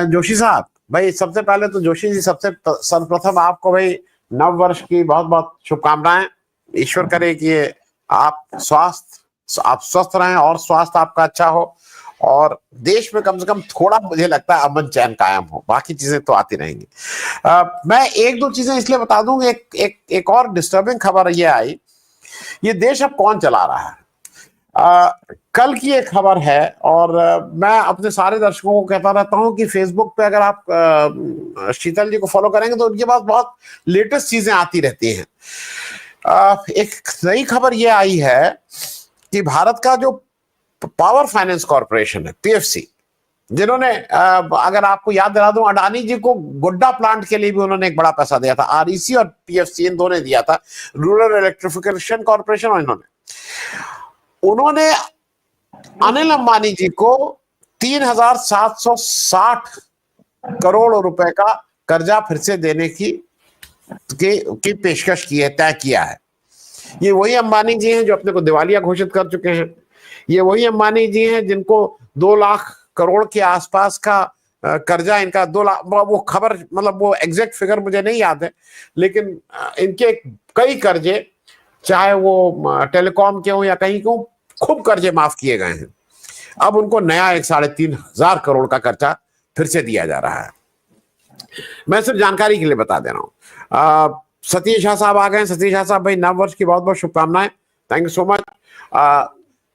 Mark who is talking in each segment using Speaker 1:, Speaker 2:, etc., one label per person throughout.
Speaker 1: जोशी साहब भाई, सबसे पहले तो जोशी जी, सबसे सर्वप्रथम आपको भाई नव वर्ष की बहुत बहुत शुभकामनाएं। ईश्वर करे कि आप स्वस्थ रहें और स्वास्थ्य आपका अच्छा हो, और देश में कम से कम थोड़ा, मुझे लगता है, अमन चैन कायम हो। बाकी चीजें तो आती रहेंगी। मैं एक दो चीजें इसलिए बता दूं। एक और डिस्टर्बिंग खबर ये आई, ये देश अब कौन चला रहा है। कल की एक खबर है, और मैं अपने सारे दर्शकों को कहता रहता हूं कि फेसबुक पे अगर आप शीतल जी को फॉलो करेंगे तो उनके पास बहुत लेटेस्ट चीजें आती रहती हैं। एक नई खबर ये आई है कि भारत का जो पावर फाइनेंस कॉर्पोरेशन है, पीएफसी, जिन्होंने अगर आपको याद दिला दूं, अडानी जी को गोड्डा प्लांट के लिए भी उन्होंने एक बड़ा पैसा दिया था। आरईसी और पीएफसी इन दोनों ने दिया था, रूरल इलेक्ट्रिफिकेशन कॉर्पोरेशन, और उन्होंने अनिल अंबानी जी को 3,760 करोड़ रुपए का कर्जा फिर से देने की पेशकश की है, तय किया है। ये वही अंबानी जी हैं जो अपने को दिवालिया घोषित कर चुके हैं। ये वही अंबानी जी हैं जिनको 2 लाख करोड़ के आसपास का कर्जा, इनका 2 लाख, वो खबर, मतलब वो एग्जैक्ट फिगर मुझे नहीं याद है, लेकिन इनके कई कर्जे, चाहे वो टेलीकॉम के हो या कहीं को, खूब कर्जे माफ किए गए हैं। अब उनको नया 3,500 करोड़ का कर्जा फिर से दिया जा रहा है। मैं सिर्फ जानकारी के लिए बता दे रहा हूं। सतीश शाह साहब आ गए। सतीश शाह साहब भाई, नव वर्ष की बहुत बहुत शुभकामनाएं। Thank you so much.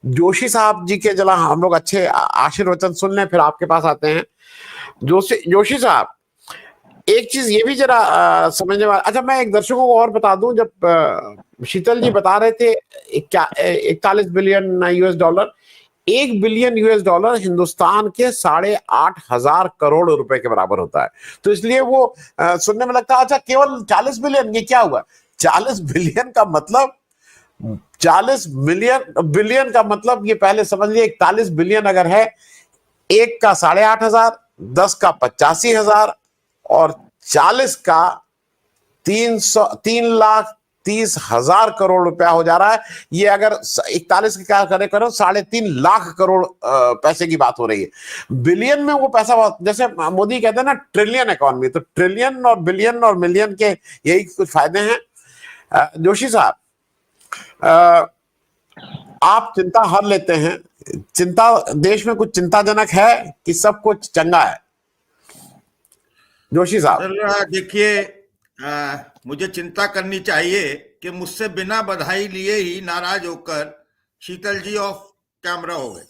Speaker 1: Joshi साहब जी के जला हम लोग अच्छे आशीर्वचन सुन लें, फिर आपके पास आते हैं। जोशी साहब, एक चीज ये भी जरा समझने वाला। अच्छा, मैं एक दर्शकों को और बता दूं, जब शीतल जी बता रहे थे 41 billion US$, 1 billion US$ Hindustan के 8,500 करोड़ रुपए के बराबर होता है। तो इसलिए वो सुनने में लगता है अच्छा केवल 40 बिलियन, ये क्या हुआ। 40 बिलियन का मतलब, 40 बिलियन का मतलब, ये पहले समझ लिया, 41 बिलियन अगर है, 1 का 8,500, 10 का 85,000 और 40 का 3,30,000 करोड़ रुपया हो जा रहा है। ये अगर 41 क्या करो 3.5 लाख करोड़ पैसे की बात हो रही है। बिलियन में वो पैसा बहुत, जैसे मोदी कहते हैं ना, ट्रिलियन इकोनॉमी, तो ट्रिलियन और बिलियन और मिलियन के यही कुछ फायदे हैं। जोशी साहब, आप चिंता हर लेते हैं। चिंता, देश में कुछ चिंताजनक है कि सब कुछ चंगा है? जोशी साहब,
Speaker 2: देखिए, मुझे चिंता करनी चाहिए कि मुझसे बिना बधाई लिए ही नाराज होकर शीतल जी ऑफ कैमरा हो गए।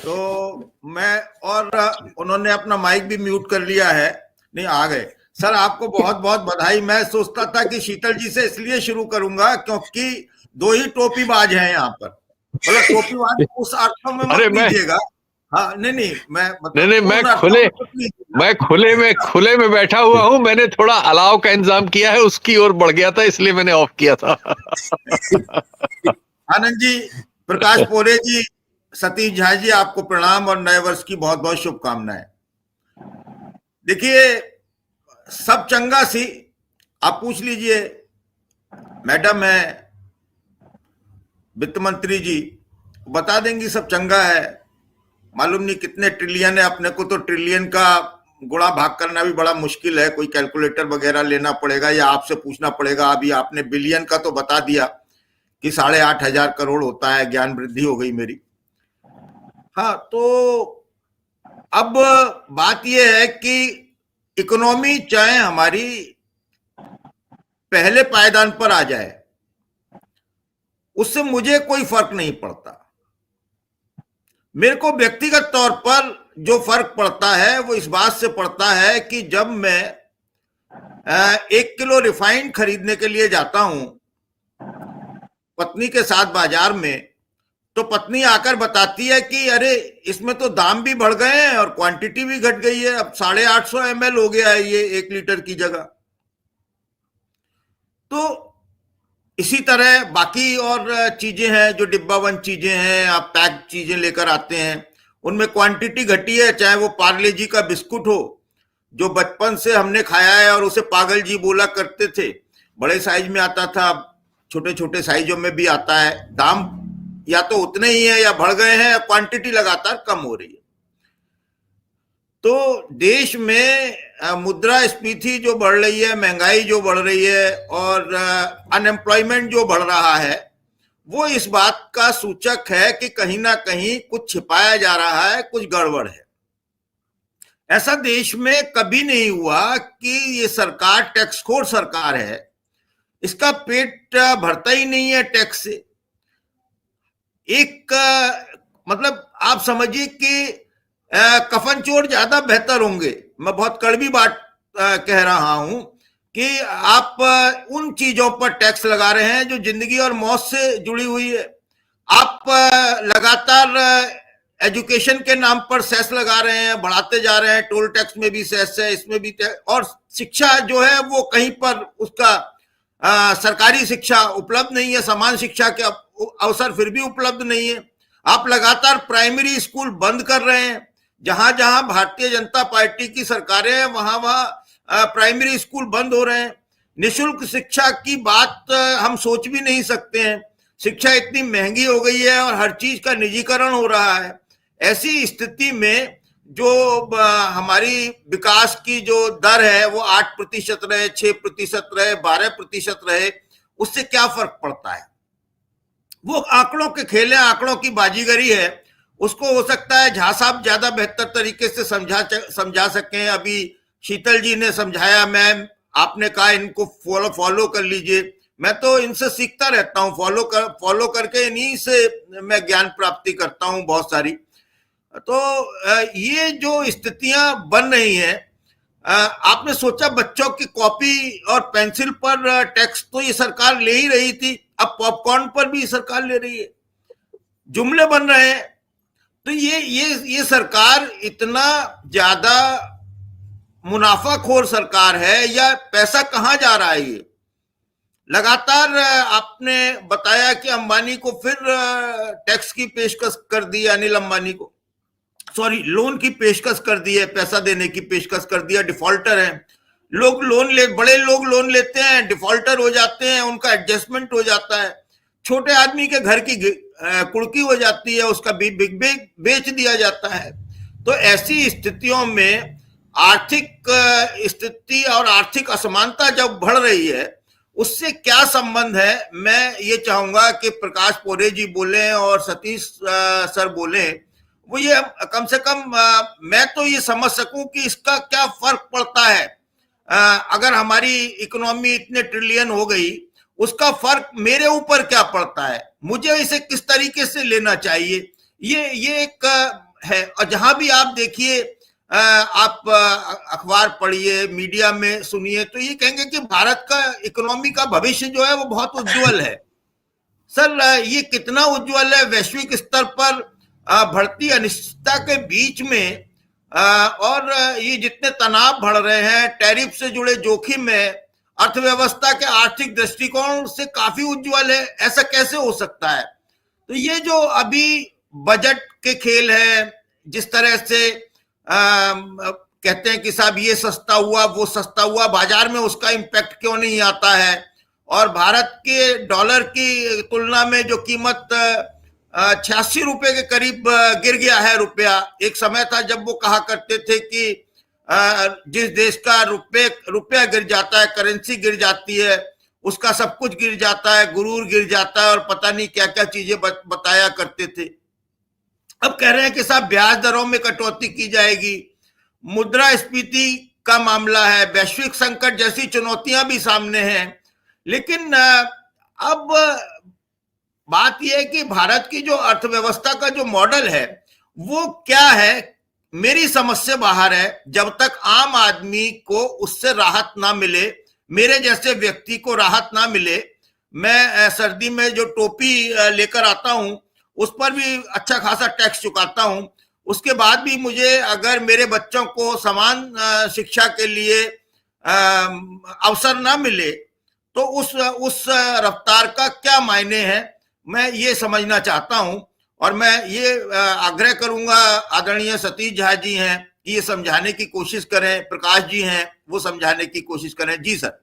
Speaker 2: तो मैं, और उन्होंने अपना माइक भी म्यूट कर लिया है। नहीं, आ गए। सर, आपको बहुत बहुत बधाई। मैं सोचता था कि शीतल जी से इसलिए शुरू करूंगा क्योंकि 2 ही टोपीबाज हैं यहाँ पर। मतलब टोपीबाज उस अर्थ में मत लीजिएगा। हाँ, नहीं,
Speaker 3: मैं खुले में बैठा हुआ हूँ। मैंने थोड़ा अलाव का इंतजाम किया है, उसकी ओर बढ़ गया था, इसलिए मैंने ऑफ किया था।
Speaker 2: आनंद जी, प्रकाश पोरे जी, सतीश झा जी, आपको प्रणाम और नए वर्ष की बहुत बहुत शुभकामनाएं। देखिए, सब चंगा सी, आप पूछ लीजिए, मैडम है, वित्त मंत्री जी बता देंगी सब चंगा है। मालूम नहीं कितने ट्रिलियन है, अपने को तो ट्रिलियन का गुणा भाग करना भी बड़ा मुश्किल है। कोई कैलकुलेटर वगैरह लेना पड़ेगा या आपसे पूछना पड़ेगा। अभी आपने बिलियन का तो बता दिया कि 8,500 करोड़ होता है। ज्ञान वृद्धि हो गई मेरी। हाँ, तो अब बात यह है कि इकोनॉमी चाहे हमारी पहले पायदान पर आ जाए, उससे मुझे कोई फर्क नहीं पड़ता। मेरे को व्यक्तिगत तौर पर जो फर्क पड़ता है वो इस बात से पड़ता है कि जब मैं 1 किलो रिफाइंड खरीदने के लिए जाता हूं पत्नी के साथ बाजार में, तो पत्नी आकर बताती है कि अरे इसमें तो दाम भी बढ़ गए हैं और क्वांटिटी भी घट गई है, अब 850 ml हो गया है ये 1 लीटर की जगह। तो इसी तरह बाकी और चीजें हैं, जो डिब्बाबंद चीजें हैं, आप पैक चीजें लेकर आते हैं, उनमें क्वांटिटी घटी है। चाहे वो पार्ले जी का बिस्कुट हो, जो बचपन से हमने खाया है और उसे पागल जी बोला करते थे। बड़े साइज में आता था, छोटे छोटे साइजों में भी आता है। दाम या तो उतने ही है या बढ़ गए हैं, या क्वांटिटी लगातार कम हो रही है। तो देश में मुद्रास्फीति जो बढ़ रही है, महंगाई जो बढ़ रही है और अनएम्प्लॉयमेंट जो बढ़ रहा है, वो इस बात का सूचक है कि कहीं ना कहीं कुछ छिपाया जा रहा है, कुछ गड़बड़ है। ऐसा देश में कभी नहीं हुआ कि ये सरकार टैक्सखोर सरकार है, इसका पेट भरता ही नहीं है टैक्स से। एक मतलब आप समझिए कि कफन चोर ज्यादा बेहतर होंगे। मैं बहुत कड़वी बात कह रहा हूं कि आप उन चीजों पर टैक्स लगा रहे हैं जो जिंदगी और मौत से जुड़ी हुई है। आप लगातार एजुकेशन के नाम पर सेस लगा रहे हैं, बढ़ाते जा रहे हैं, टोल टैक्स में भी सेस है, इसमें भी टैक्स, और शिक्षा जो है वो कहीं पर उसका सरकारी शिक्षा उपलब्ध नहीं है, समान शिक्षा के अवसर फिर भी उपलब्ध नहीं है। आप लगातार प्राइमरी स्कूल बंद कर रहे हैं, जहां जहां भारतीय जनता पार्टी की सरकारें हैं वहां वहां प्राइमरी स्कूल बंद हो रहे हैं। निःशुल्क शिक्षा की बात हम सोच भी नहीं सकते हैं। शिक्षा इतनी महंगी हो गई है और हर चीज का निजीकरण हो रहा है। ऐसी स्थिति में जो हमारी विकास की जो दर है वो 8% रहे, 6% रहे, 12% रहे, उससे क्या फर्क पड़ता है? वो आंकड़ों के खेल है, आंकड़ों की बाजीगरी है। उसको हो सकता है झा साहब ज्यादा बेहतर तरीके से समझा सकें। अभी शीतल जी ने समझाया, मैं आपने कहा इनको फॉलो कर लीजिए। मैं तो इनसे सीखता रहता हूँ, फॉलो करके इन्हीं से मैं ज्ञान प्राप्ति करता हूँ बहुत सारी। तो ये जो स्थितियां बन रही हैं, आपने सोचा बच्चों की कॉपी और पेंसिल पर टैक्स तो ये सरकार ले ही रही थी, अब पॉपकॉर्न पर भी सरकार ले रही है, जुमले बन रहे हैं। तो ये सरकार इतना ज्यादा मुनाफाखोर सरकार है, या पैसा कहां जा रहा है? ये लगातार आपने बताया कि अंबानी को फिर टैक्स की पेशकश कर दी, अनिल अंबानी को, सॉरी, लोन की पेशकश कर दी है, पैसा देने की पेशकश कर दिया। डिफॉल्टर है लोग, बड़े लोग लोन लेते हैं, डिफॉल्टर हो जाते हैं, उनका एडजस्टमेंट हो जाता है। छोटे आदमी के घर की कुड़की हो जाती है, उसका बिग बेच दिया जाता है। तो ऐसी स्थितियों में आर्थिक स्थिति और आर्थिक असमानता जब बढ़ रही है, उससे क्या संबंध है? मैं ये चाहूंगा कि प्रकाश पोरे जी बोले और सतीश सर बोले, वो ये कम से कम मैं तो ये समझ सकूं कि इसका क्या फर्क पड़ता है। अगर हमारी इकोनॉमी इतने ट्रिलियन हो गई, उसका फर्क मेरे ऊपर क्या पड़ता है, मुझे इसे किस तरीके से लेना चाहिए, ये एक है। और जहां भी आप देखिए, आप अखबार पढ़िए, मीडिया में सुनिए, तो ये कहेंगे कि भारत का इकोनॉमी का भविष्य जो है वो बहुत उज्जवल है। सर, ये कितना उज्जवल है? वैश्विक स्तर पर बढ़ती अनिश्चितता के बीच में और ये जितने तनाव बढ़ रहे हैं, टैरिफ से जुड़े जोखिम है, अर्थव्यवस्था के आर्थिक दृष्टिकोण से काफी उज्जवल है। ऐसा कैसे हो सकता है? तो ये जो अभी बजट के खेल है, जिस तरह से कहते हैं कि साहब ये सस्ता हुआ, वो सस्ता हुआ, बाजार में उसका इम्पैक्ट क्यों नहीं आता है? और भारत के डॉलर की तुलना में जो कीमत 86 रुपए के करीब गिर गया है रुपया। एक समय था जब वो कहा करते थे कि जिस देश का रुपया गिर जाता है, करेंसी गिर जाती है, उसका सब कुछ गिर जाता है, गुरूर गिर जाता है, और पता नहीं क्या क्या चीजें बताया करते थे। अब कह रहे हैं कि साहब ब्याज दरों में कटौती की जाएगी, मुद्रास्फीति का मामला है, वैश्विक संकट जैसी चुनौतियां भी सामने हैं। लेकिन अब बात यह है कि भारत की जो अर्थव्यवस्था का जो मॉडल है वो क्या है, मेरी समझ से बाहर है। जब तक आम आदमी को उससे राहत ना मिले, मेरे जैसे व्यक्ति को राहत ना मिले, मैं सर्दी में जो टोपी लेकर आता हूं उस पर भी अच्छा खासा टैक्स चुकाता हूं, उसके बाद भी मुझे अगर मेरे बच्चों को समान शिक्षा के लिए अवसर ना मिले तो उस रफ्तार का क्या मायने हैं, मैं ये समझना चाहता हूं। और मैं ये आग्रह करूंगा, आदरणीय सतीश झा जी हैं, कि ये समझाने की कोशिश करें, प्रकाश जी हैं वो समझाने की कोशिश करें। जी सर।